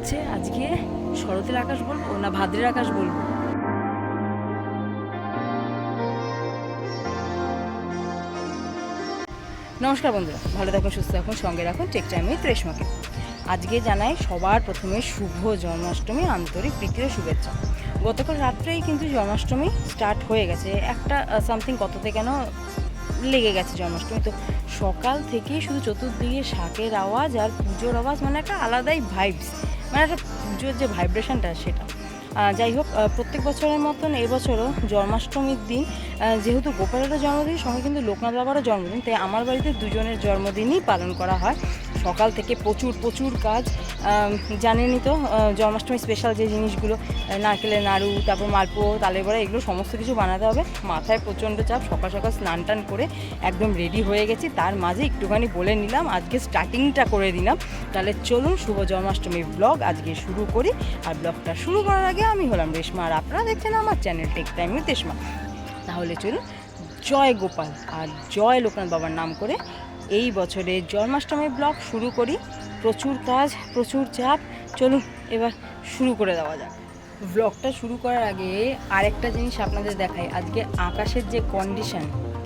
হচ্ছে আজকে শরতের আকাশ বলবো না ভাদ্রের আকাশ বলবো। নমস্কার বন্ধুরা, ভালো থাকুন, সুস্থ থাকুন, সঙ্গে রাখুন টেক টাইম উইথ রেশমাকে। আজকে জানাই সবার প্রথমে শুভ জন্মাষ্টমী, আন্তরিক প্রীতি ও শুভেচ্ছা। গতকাল রাত্রেই কিন্তু জন্মাষ্টমী স্টার্ট হয়ে গেছে, একটা সামথিং কততে কেন লেগে গেছে জন্মাষ্টমী। তো সকাল থেকেই শুধু চতুর্দিকে শাকের আওয়াজ আর পুজোর আওয়াজ, মানে একটা আলাদাই ভাইবস, মানে একটা পুজোর যে ভাইব্রেশনটা সেটা। যাই হোক, প্রত্যেক বছরের মতন এবছরও জন্মাষ্টমীর দিন যেহেতু গোপালেরও জন্মদিন, সঙ্গে কিন্তু লোকনাথ বাবারও জন্মদিন, তাই আমার বাড়িতে দুজনের জন্মদিনই পালন করা হয়। সকাল থেকে প্রচুর কাজ, জানেনই তো জন্মাষ্টমী স্পেশাল যে জিনিসগুলো, নারকেলের নাড়ু, তারপর মালপো, তালের বড়া, এগুলো সমস্ত কিছু বানাতে হবে। মাথায় প্রচণ্ড চাপ, সকাল সকাল স্নান টান করে একদম রেডি হয়ে গেছি। তার মাঝে একটুখানি বলে নিলাম আজকে স্টার্টিংটা করে দিলাম। তাহলে চলুন শুভ জন্মাষ্টমীর ব্লগ আজকে শুরু করি। আর ব্লগটা শুরু করার আগে আমি হলাম রেশমা, আর আপনারা দেখছেন আমার channel Tech Time with Reshma. তাহলে চলুন, জয় গোপাল আর জয় লোকনাথ বাবার নাম করে এই বছরের জন্মাষ্টমীর ব্লগ শুরু করি। প্রচুর কাজ, প্রচুর চাপ, চলুন এবার শুরু করে দেওয়া যাক। ব্লগটা শুরু করার আগে আরেকটা জিনিস আপনাদের দেখাই। আজকে আকাশের যে কন্ডিশন,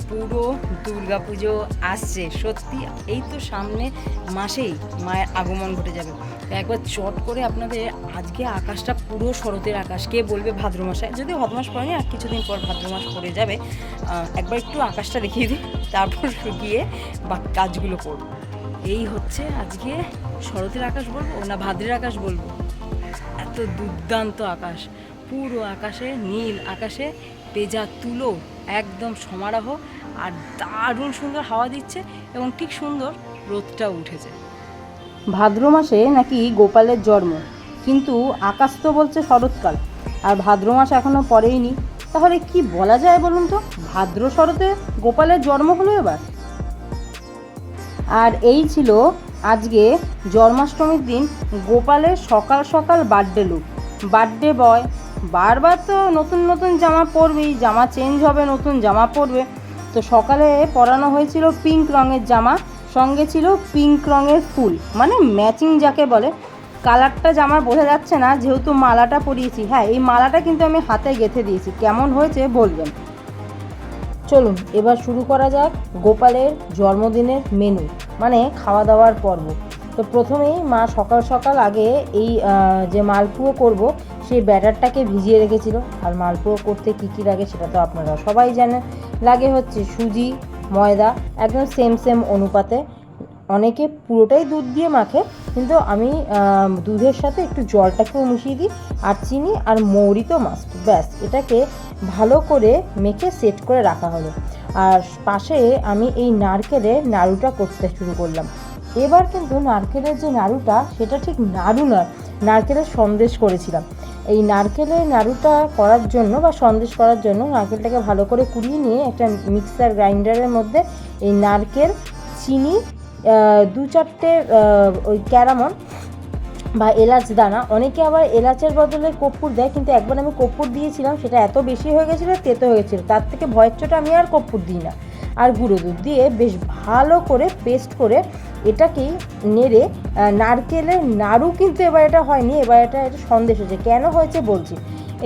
পুরো দুর্গাপুজো আসছে, সত্যি এই তো সামনে মাসেই মায়ের আগমন ঘটে যাবে। একবার চট করে আপনাদের আজকে আকাশটা পুরো শরতের আকাশ, কে বলবে ভাদ্র মাসে, যদি ভাদ্র মাস পড়েনি আর কিছুদিন পর ভাদ্র মাস পড়ে যাবে। একবার একটু আকাশটা দেখিয়ে দিই, তারপর গিয়ে বা কাজগুলো করব। এই হচ্ছে আজকে শরতের আকাশ বলবো না ভাদ্রের আকাশ বলবো। এত দুর্দান্ত আকাশ, পুরো আকাশে নীল, আকাশে পেঁজা তুলো একদম সমারোহ, আর দারুণ সুন্দর হাওয়া দিচ্ছে এবং ঠিক সুন্দর রোদটাও উঠেছে। ভাদ্র মাসে নাকি গোপালের জন্ম, কিন্তু আকাশ তো বলছে শরৎকাল, আর ভাদ্র মাস এখনও পড়েইনি। তাহলে কি বলা যায় বলুন তো, ভাদ্র শরতে গোপালের জন্ম হলো এবার। আর এই ছিল আজকে জন্মাষ্টমীর দিন গোপালের সকাল সকাল বার্থডে লুক। বার্থডে বয় বারবার তো নতুন নতুন জামা পরবেই, জামা চেঞ্জ হবে, নতুন জামা পরবে। তো সকালে পরানো হয়েছিল পিঙ্ক রঙের জামা, সঙ্গে ছিল পিঙ্ক রঙের ফুল, মানে ম্যাচিং যাকে বলে। কালারটা জামার বোঝা যাচ্ছে না যেহেতু মালাটা পরিয়েছি। হ্যাঁ, এই মালাটা কিন্তু আমি হাতে গেঁথে দিয়েছি, কেমন হয়েছে বলবেন। চলুন এবার শুরু করা যাক গোপালের জন্মদিনের মেনু, মানে খাওয়া দাওয়ার পর্ব। তো প্রথমেই মা সকাল সকাল আগে এই যে মালপুয়ো করব সেই ব্যাটারটাকে ভিজিয়ে রেখেছিল। আর মালপুয়ো করতে কী কী লাগে সেটা তো আপনারা সবাই জানেন। লাগে হচ্ছে সুজি, ময়দা, একদম সেম অনুপাতে। অনেকে পুরোটাই দুধ দিয়ে মাখে, কিন্তু আমি দুধের সাথে একটু জলটাকেও মিশিয়ে দিই, আর চিনি আর মৌরি তো মাস্ট। ব্যাস, এটাকে ভালো করে মেখে সেট করে রাখা হলো। আর পাশে আমি এই নারকেলের নাড়ুটা করতে শুরু করলাম। এবার কিন্তু নারকেলের যে নাড়ুটা সেটা ঠিক নাড়ু নয়, নারকেলের সন্দেশ করেছিলাম। এই নারকেলের নাড়ুটা করার জন্য বা সন্দেশ করার জন্য নারকেলটাকে ভালো করে কুড়িয়ে নিয়ে একটা মিক্সার গ্রাইন্ডারের মধ্যে এই নারকেল, চিনি, 2-4টে ওই ক্যারামন বা এলাচ দানা, অনেকে আবার এলাচের বদলে কর্পূর দেয়, কিন্তু একবার আমি কর্পূর দিয়েছিলাম, সেটা এত বেশি হয়ে গেছিলো, তেতো হয়ে গেছিলো। তার থেকে ভয়ের চোটে আমি আর কর্পূর দিই না। আর গুঁড়ো দুধ দিয়ে বেশ ভালো করে পেস্ট করে এটাকেই নেড়ে, নারকেলের নাড়ু কিন্তু এবার এটা হয়নি, এবার এটা সন্দেশ হয়েছে। কেন হয়েছে বলছি।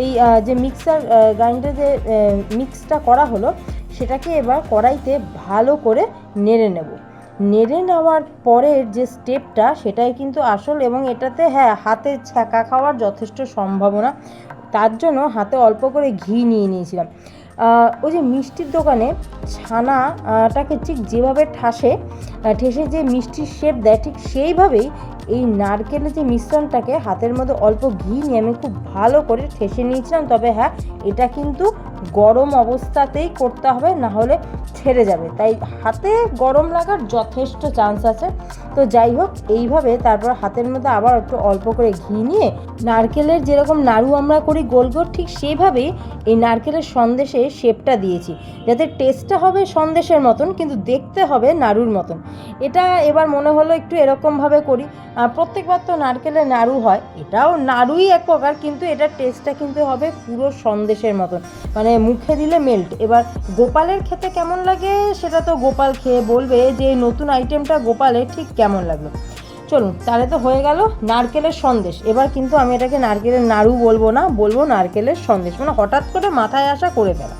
এই যে মিক্সার গ্রাইন্ডারে যে মিক্সটা করা হলো, সেটাকে এবার কড়াইতে ভালো করে নেড়ে নেব। নেড়ে নেওয়ার পরের যে স্টেপটা সেটাই কিন্তু আসল, এবং এটাতে হ্যাঁ হাতে ছ্যাঁকা খাওয়ার যথেষ্ট সম্ভাবনা। তার জন্য হাতে অল্প করে ঘি নিয়ে নিয়েছিলাম। ওই যে মিষ্টির দোকানে ছানাটাকে ঠিক যেভাবে ঠেসে যে মিষ্টির শেপ দেয়, ঠিক সেইভাবেই এই নারকেলের যে মিশ্রণটাকে হাতের মধ্যে অল্প ঘি নিয়ে আমি খুব ভালো করে ঠেসে নিয়েছিলাম। তবে হ্যাঁ, এটা কিন্তু গরম অবস্থাতেই করতে হবে, না হলে ছেড়ে যাবে, তাই হাতে গরম লাগার যথেষ্ট চান্স আছে। তো যাই হোক, এইভাবে তারপর হাতের মধ্যে আবার একটু অল্প করে ঘি নিয়ে নারকেলের যেরকম নাড়ু আমরা করি গোল গোল, ঠিক সেইভাবেই এই নারকেলের সন্দেশে শেপটা দিয়েছি, যাতে টেস্টটা হবে সন্দেশের মতন কিন্তু দেখতে হবে নাড়ুর মতন। এটা এবার মনে হলো একটু এরকমভাবে করি। প্রত্যেকবার তো নারকেলের নাড়ু হয়, এটাও নাড়ুই এক প্রকার, কিন্তু এটার টেস্টটা কিন্তু হবে পুরো সন্দেশের মতন, মানে মুখে দিলে মেল্ট। এবার গোপালের খেতে কেমন লাগে সেটা তো গোপাল খেয়ে বলবে যে নতুন আইটেমটা গোপালের ঠিক কেমন লাগলো। চলুন, তাহলে তো হয়ে গেল নারকেলের সন্দেশ। এবার কিন্তু আমি এটাকে নারকেলের নাড়ু বলবো না, বলবো নারকেলের সন্দেশ, মানে হঠাৎ করে মাথায় আসা করে ফেলা।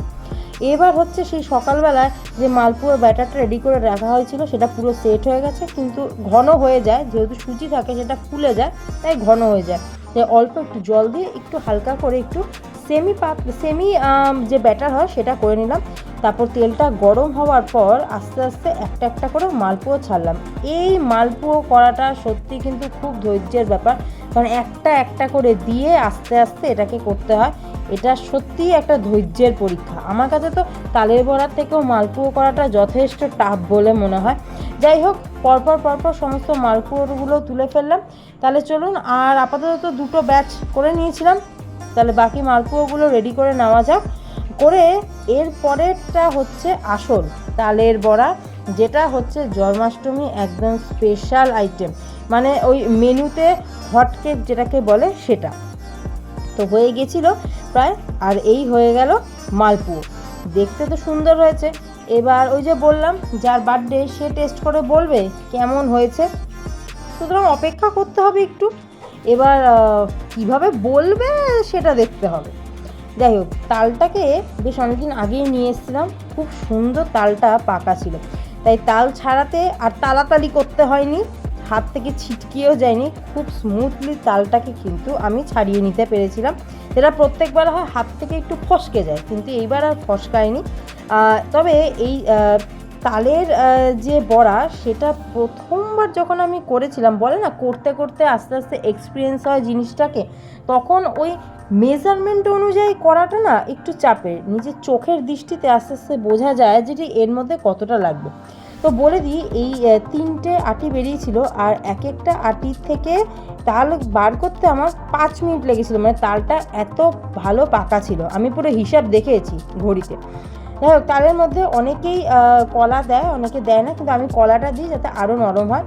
এবার হচ্ছে সেই সকালবেলায় যে মালপুয়ার ব্যাটারটা রেডি করে রাখা হয়েছিল সেটা পুরো সেট হয়ে গেছে, কিন্তু ঘন হয়ে যায়, যেহেতু সুজি থাকে সেটা ফুলে যায়, তাই ঘন হয়ে যায়। তাই অল্প একটু জল দিয়ে একটু হালকা করে একটু সেমি যে ব্যাটার হয় সেটা করে নিলাম। তারপর তেলটা গরম হওয়ার পর আস্তে আস্তে একটা একটা করে মালপুয়া ছাড়লাম। এই মালপুয়া করাটা সত্যি কিন্তু খুব ধৈর্যের ব্যাপার, কারণ একটা একটা করে দিয়ে আস্তে আস্তে এটাকে করতে হয়। এটা সত্যিই একটা ধৈর্যের পরীক্ষা। আমার কাছে তো তালের বড়ার থেকেও মালপুয়া করাটা যথেষ্ট টাফ বলে মনে হয়। যাই হোক, পরপর সমস্ত মালপুয়াগুলো তুলে ফেললাম। তাহলে চলুন, আর আপাতত দুটো ব্যাচ করে নিয়েছিলাম, তাহলে বাকি মালপুয়াগুলো রেডি করে নেওয়া যাক। করে এর পরেরটা হচ্ছে আসল তালের বড়া, যেটা হচ্ছে জন্মাষ্টমী একদম স্পেশাল আইটেম, মানে ওই মেনুতে হট কেক যেটাকে বলে সেটা। তো হয়ে গেছিল প্রায়, আর এই হয়ে গেল মালপুয়া। দেখতে তো সুন্দর হয়েছে। এবার ওই যে বললাম, যার বার্থডে সে টেস্ট করে বলবে কেমন হয়েছে, সুতরাং অপেক্ষা করতে হবে একটু। এবার কিভাবে বলবে সেটা দেখতে হবে। যাই হোক, তালটাকে বেশ অনেকদিন আগেই নিয়ে এসেছিলাম, খুব সুন্দর তালটা পাকা ছিল, তাই তাল ছাড়াতে আর তালাতালি করতে হয়নি, হাত থেকে ছিটকিয়েও যায়নি, খুব স্মুথলি তালটাকে কিন্তু আমি ছাড়িয়ে নিতে পেরেছিলাম। যেটা প্রত্যেকবার হয় হাত থেকে একটু ফসকে যায়, কিন্তু এইবার আর ফসকায়নি। তবে এই তালের যে বড়া সেটা প্রথমবার যখন আমি করেছিলাম, বলে না করতে করতে আস্তে আস্তে এক্সপিরিয়েন্স হয় জিনিসটাকে, তখন ওই মেজারমেন্ট অনুযায়ী করাটা না একটু চাপের, নিজের চোখের দৃষ্টিতে আস্তে আস্তে বোঝা যায় যে এর মধ্যে কতটা লাগবে। তো বলে দিই, এই 3টে আটি বেরিয়েছিল, আর এক একটা আটির থেকে তাল বার করতে আমার 5 মিনিট লেগেছিলো, মানে তালটা এত ভালো পাকা ছিল, আমি পুরো হিসাব দেখেছি ঘড়িতে। যাই হোক, তালের মধ্যে অনেকেই কলা দেয়, অনেকে দেয় না, কিন্তু আমি কলাটা দিই যাতে আরও নরম হয়।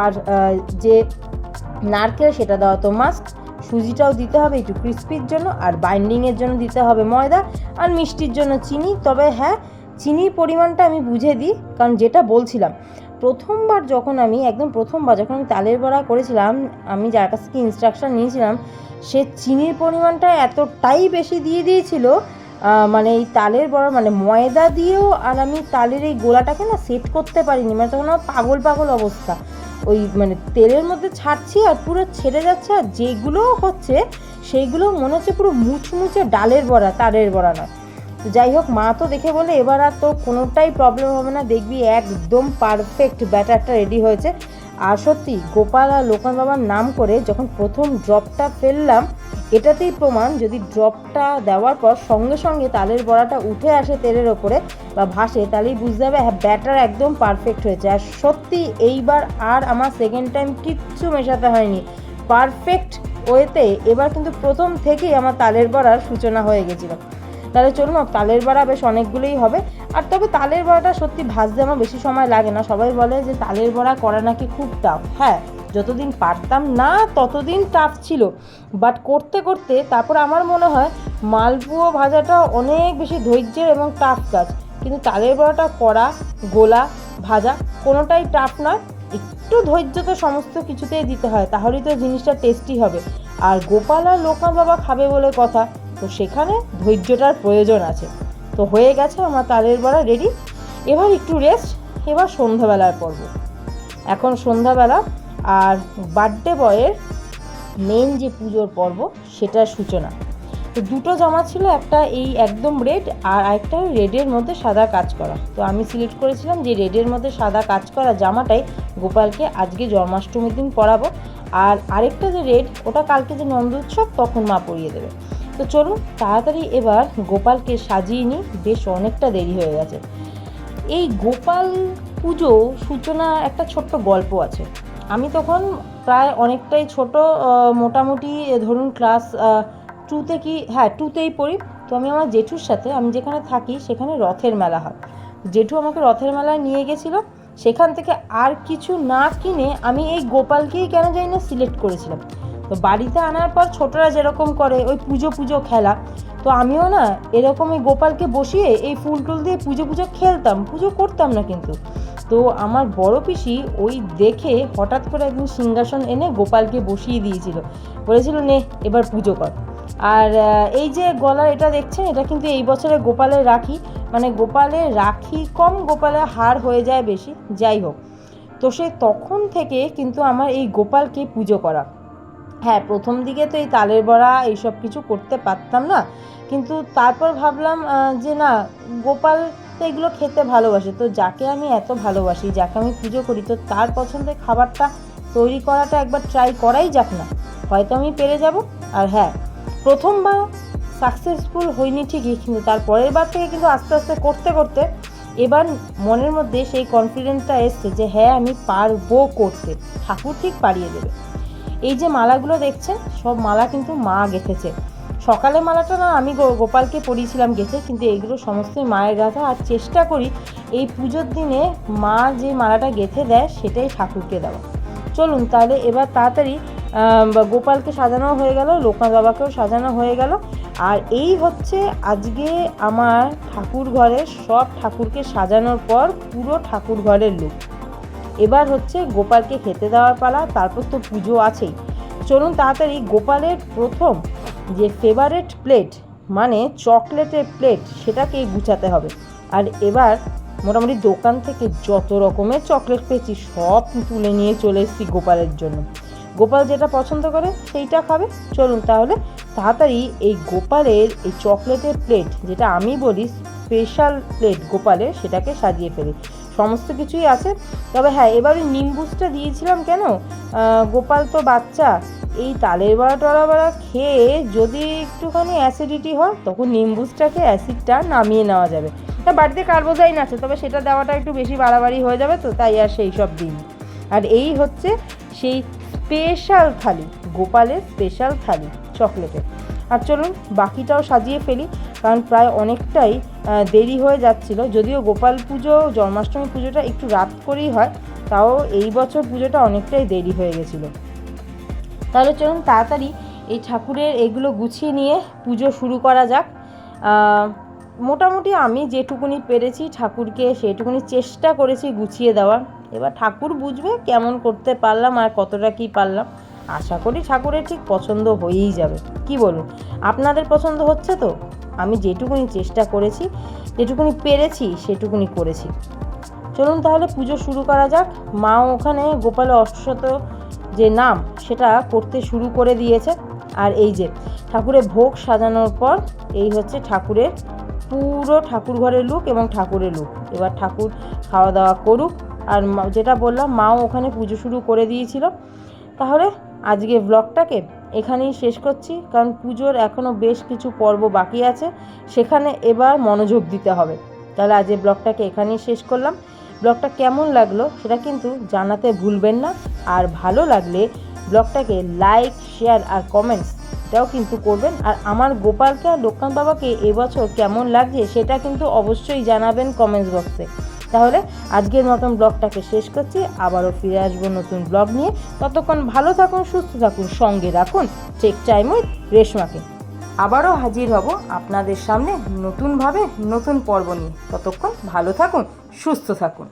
আর যে নারকেল সেটা দেওয়া তো মাস্ট, সুজিটাও দিতে হবে একটু ক্রিস্পির জন্য, আর বাইন্ডিংয়ের জন্য দিতে হবে ময়দা, আর মিষ্টির জন্য চিনি। তবে হ্যাঁ, চিনির পরিমাণটা আমি বুঝে দিই, কারণ যেটা বলছিলাম প্রথমবার যখন আমি তালের বড়া করেছিলাম, আমি যার কাছ থেকে ইনস্ট্রাকশন নিয়েছিলাম সে চিনির পরিমাণটা এতটাই বেশি দিয়ে দিয়েছিল, মানে এই তালের বড়া মানে ময়দা দিয়েও আর আমি তালের এই গোলাটাকে না সেট করতে পারিনি, মানে তখন আমার পাগল অবস্থা। ওই মানে তেলের মধ্যে ছাড়ছি আর পুরো ছেড়ে যাচ্ছে, আর যেগুলো হচ্ছে সেইগুলো মনে হচ্ছে পুরো মুচমুচে ডালের বড়া, তালের বড়া নয়। তো যাই হোক, মা তো দেখে বলে এবার আর তো কোনোটাই প্রবলেম হবে না, দেখবি একদম পারফেক্ট ব্যাটারটা রেডি হয়েছে। আর সত্যি গোপাল আর লোকন বাবার নাম করে যখন প্রথম ড্রপটা ফেললাম, এটাতেই প্রমাণ, যদি ড্রপটা দেওয়ার পর সঙ্গে সঙ্গে তালের বড়াটা উঠে আসে তেলের ওপরে বা ভাসে, তাহলেই বুঝতে হবে হ্যাঁ ব্যাটার একদম পারফেক্ট হয়েছে। আর সত্যি এইবার আর আমার সেকেন্ড টাইম কিচ্ছু মেশাতে হয়নি, পারফেক্ট ওয়েতে এবার কিন্তু প্রথম থেকেই আমার তালের বড়ার সূচনা হয়ে গেছিলো। তাহলে চলুন, তালের বড়া বেশ অনেকগুলোই হবে। আর তবে তালের বড়াটা সত্যি ভাজতে আমার বেশি সময় লাগে না। সবাই বলে যে তালের বড়া করা নাকি খুব টাফ। হ্যাঁ, যতদিন পারতাম না ততদিন টাফ ছিল, বাট করতে করতে তারপর আমার মনে হয় মালপুয়া ভাজাটা অনেক বেশি ধৈর্যের এবং টাফ কাজ, কিন্তু তালের বড়াটা করা, গোলা, ভাজা কোনোটাই টাফ নয়। একটু ধৈর্য তো সমস্ত কিছুতেই দিতে হয়, তাহলেই তো জিনিসটা টেস্টি হবে। আর গোপাল আর লোকনাথ বাবা খাবে বলে কথা, তো সেখানে ধৈর্যটার প্রয়োজন আছে। তো হয়ে গেছে আমার তালের বড়া রেডি। এবার একটু রেস্ট, এবার সন্ধ্যাবেলার পর্ব। এখন সন্ধ্যাবেলা, আর বার্থডে বয়ের মেন যে পুজোর পর্ব সেটার সূচনা। তো দুটো জামা ছিল, একটা এই একদম রেড আর আরেকটা রেডের মধ্যে সাদা কাজ করা। তো আমি সিলেক্ট করেছিলাম যে রেডের মধ্যে সাদা কাজ করা জামাটাই গোপালকে আজকে জন্মাষ্টমীর দিন পরাবো, আর আরেকটা যে রেড ওটা কালকে যে নন্দ উৎসব তখন মা পরিয়ে দেবে। তো চলুন তাড়াতাড়ি এবার গোপালকে সাজিয়ে নিই, বেশ অনেকটা দেরি হয়ে গেছে। এই গোপাল পুজো সূচনা একটা ছোট্ট গল্প আছে। আমি তখন প্রায় অনেকটাই ছোট, মোটামুটি ধরুন ক্লাস 2তে কি, হ্যাঁ 2তেই পড়ি। তো আমি আমার জেঠুর সাথে, আমি যেখানে থাকি সেখানে রথের মেলা হয়, জেঠু আমাকে রথের মেলায় নিয়ে গেছিলো। সেখান থেকে আর কিছু না কিনে আমি এই গোপালকেই কেন জানি না সিলেক্ট করেছিলাম। তো বাড়িতে আনার পর ছোটরা যেরকম করে ওই পুজো খেলা, তো আমিও না এরকম এই গোপালকে বসিয়ে এই ফুল টুল দিয়ে পুজো খেলতাম, পুজো করতাম না কিন্তু। তো আমার বড় পিসি ওই দেখে হঠাৎ করে একদিন সিংহাসন এনে গোপালকে বসিয়ে দিয়েছিল, বলেছিল নে এবার পুজো কর। আর এই যে গলার এটা দেখছেন, এটা কিন্তু এই বছরে গোপালের রাখি, মানে গোপালের রাখি কম, গোপালের হার হয়ে যায় বেশি, যাই হোক। তো সে তখন থেকে কিন্তু আমার এই গোপালকে পুজো করা। হ্যাঁ, প্রথম দিকে তো এই তালের বড়া এইসব কিছু করতে পারতাম না, কিন্তু তারপর ভাবলাম যে না, গোপাল তো এগুলো খেতে ভালোবাসে, তো যাকে আমি এত ভালোবাসি, যাকে আমি পুজো করি, তো তার পছন্দের খাবারটা তৈরি করাটা একবার ট্রাই করাই যাক না, হয়তো আমি পেরে যাব। আর হ্যাঁ, প্রথমবার সাকসেসফুল হইনি ঠিকই, কিন্তু তারপরের বার থেকে কিন্তু আস্তে আস্তে করতে করতে এবার মনের মধ্যে সেই কনফিডেন্সটা এসছে যে হ্যাঁ আমি পারবো করতে, ঠাকুর ঠিক পারিয়ে দেবে। এই যে মালাগুলো দেখছেন, সব মালা কিন্তু মা গেঁথেছে। সকালে মালাটা না আমি গোপালকে পরিয়েছিলাম গেঁথে, কিন্তু এইগুলো সমস্তই মায়ের গাঁথা। আর চেষ্টা করি এই পুজোর দিনে মা যে মালাটা গেঁথে দেয় সেটাই ঠাকুরকে দেওয়া। চলুন তাহলে এবার তাড়াতাড়ি গোপালকে সাজানো হয়ে গেল, লোকনাথ বাবাকেও সাজানো হয়ে গেল। আর এই হচ্ছে আজকে আমার ঠাকুর ঘরের সব ঠাকুরকে সাজানোর পর পুরো ঠাকুর ঘরের লুক। এবার হচ্ছে গোপালকে খেতে দেওয়ার পালা, তারপর তো পুজো আছেই। চলুন তাড়াতাড়ি গোপালের প্রথম যে ফেভারেট প্লেট, মানে চকলেটের প্লেট, সেটাকেই গুছাতে হবে। আর এবার মোটামুটি দোকান থেকে যত রকমের চকলেট পেয়েছি সব তুলে নিয়ে চলে এসেছি গোপালের জন্য। গোপাল যেটা পছন্দ করে সেইটা খাবে। চলুন তাহলে তাড়াতাড়ি এই গোপালের এই চকলেটের প্লেট, যেটা আমি বলি স্পেশাল প্লেট গোপালের, সেটাকে সাজিয়ে ফেলি। সমস্ত কিছুই আছে, তবে হ্যাঁ এবার ওই নিম্বুসটা দিয়েছিলাম কেন, গোপাল তো বাচ্চা, এই তালের বড়া খেয়ে যদি একটুখানি অ্যাসিডিটি হয় তখন নিম্বুসটাকে অ্যাসিডটা নামিয়ে নেওয়া যাবে। তা বাড়িতে কার্বোজাইন আছে, তবে সেটা দেওয়াটা একটু বেশি বাড়াবাড়ি হয়ে যাবে, তো তাই আর সেই সব দিন। আর এই হচ্ছে সেই স্পেশাল থালি, গোপালের স্পেশাল থালি চকলেটের। আর চলুন বাকিটাও সাজিয়ে ফেলি, কারণ প্রায় অনেকটাই দেরি হয়ে যাচ্ছিল। যদিও গোপাল পুজো, জন্মাষ্টমী পুজোটা একটু রাত করেই হয়, তাও এই বছর পুজোটা অনেকটাই দেরি হয়ে গেছিলো। তাহলে চলুন তাড়াতাড়ি এই ঠাকুরের এগুলো গুছিয়ে নিয়ে পুজো শুরু করা যাক। মোটামুটি আমি যেটুকুনি পেরেছি ঠাকুরকে সেইটুকুনি চেষ্টা করেছি গুছিয়ে দেওয়ার। এবার ঠাকুর বুঝবে কেমন করতে পারলাম আর কতটা কি পারলাম। আশা করি ঠাকুরের ঠিক পছন্দ হয়েই যাবে, কি বলুন? আপনাদের পছন্দ হচ্ছে তো? আমি যেটুকুনি চেষ্টা করেছি, যেটুকুনি পেরেছি সেটুকুনি করেছি। চলুন তাহলে পুজো শুরু করা যাক। মাও ওখানে গোপালের অষ্টশত যে নাম সেটা করতে শুরু করে দিয়েছে। আর এই যে ঠাকুরের ভোগ সাজানোর পর এই হচ্ছে ঠাকুরের পুরো ঠাকুর ঘরের লুক এবং ঠাকুরের লুক। এবার ঠাকুর খাওয়া দাওয়া করুক। আর যেটা বললাম, মাও ওখানে পুজো শুরু করে দিয়েছিল। তাহলে আজকে ব্লগটাকে এখানেই শেষ করছি, কারণ পুজোর এখনও বেশ কিছু পর্ব বাকি আছে, সেখানে এবার মনোযোগ দিতে হবে। তাহলে আজকে ব্লগটাকে এখানেই শেষ করলাম। ব্লগটা কেমন লাগলো সেটা কিন্তু জানাতে ভুলবেন না। আর ভালো লাগলে ব্লগটাকে লাইক, শেয়ার আর কমেন্টস এটাও কিন্তু করবেন। আর আমার গোপালকে আর লোকনাথ বাবাকে এবছর কেমন লাগছে সেটা কিন্তু অবশ্যই জানাবেন কমেন্টস বক্সে। তাহলে আজকের মতন ব্লগটাকে শেষ করছি, আবারও ফিরে আসবো নতুন ব্লগ নিয়ে। ততক্ষণ ভালো থাকুন, সুস্থ থাকুন, সঙ্গে রাখুন টেক টাইম উইথ রেশমাকে। আবারও হাজির হব আপনাদের সামনে নতুনভাবে নতুন পর্ব নিয়ে। ততক্ষণ ভালো থাকুন, সুস্থ থাকুন।